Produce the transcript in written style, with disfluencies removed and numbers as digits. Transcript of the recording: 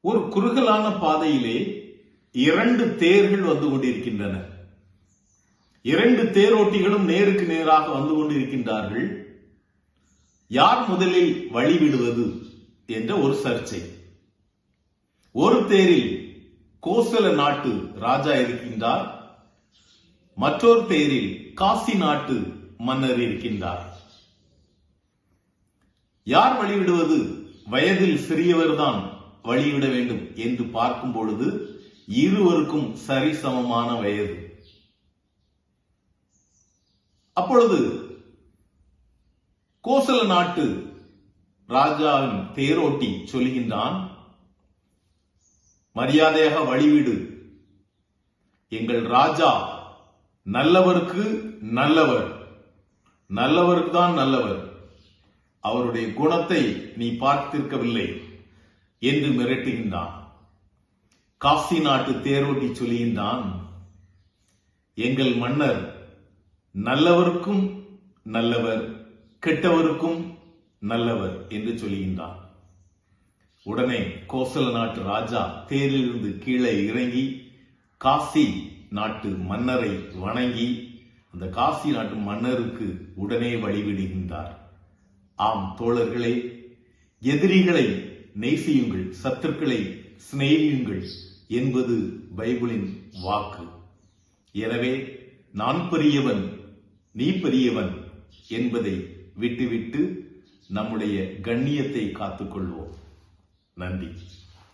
ஒரு குறுகலான பாதையிலே இரண்டு தேர்கள் வந்து கொண்டிருக்கின்றன. இரண்டு தேரோட்டிகளும் நேருக்கு நேராக வந்து கொண்டிருக்கின்றார்கள். யார் முதலில் வழிவிடுவது என்ற ஒரு சர்ச்சை. ஒரு தேரில் கோசல நாட்டு ராஜா இருக்கின்றார், மற்றொரு தேரில் காசி நாட்டு மன்னர் இருக்கின்றார். யார் வழிவிடுவது? வயதில் சிறியவர்தான் வழிவிட வேண்டும் என்று பார்க்கும் பொழுது இருவருக்கும் சரிசமமான வயது. அப்பொழுது கோசல நாட்டு ராஜாவின் தேரோட்டி சொல்கின்றான், மரியாதையாக வழிவிடு. எங்கள் ராஜா நல்லவருக்கு நல்லவர், நல்லவருக்கு தான் நல்லவர். அவருடைய குணத்தை நீ பார்த்திருக்கவில்லை என்று மிரட்டுகின்றான். காசி நாட்டு தேரோட்டி சொல்கின்றான், எங்கள் மன்னர் நல்லவருக்கும் நல்லவர், கெட்டவருக்கும் நல்லவர் என்று சொல்கின்றான். உடனே கோசல நாட்டு ராஜா தேரிலிருந்து கீழே இறங்கி காசி நாட்டு மன்னரை வணங்கி அந்த காசி நாட்டு மன்னருக்கு உடனே வழிவிடுகின்றார். ஆம் தோழர்களே, எதிரிகளை நேசியுங்கள், சத்துருக்களை சிநேகியுங்கள் என்பது பைபிளின் வாக்கு. எனவே நான் பெரியவன், நீ பெரியவன் என்பதை விட்டுவிட்டு நம்முடைய கண்ணியத்தை காத்துக்கொள்வோம். நன்றி.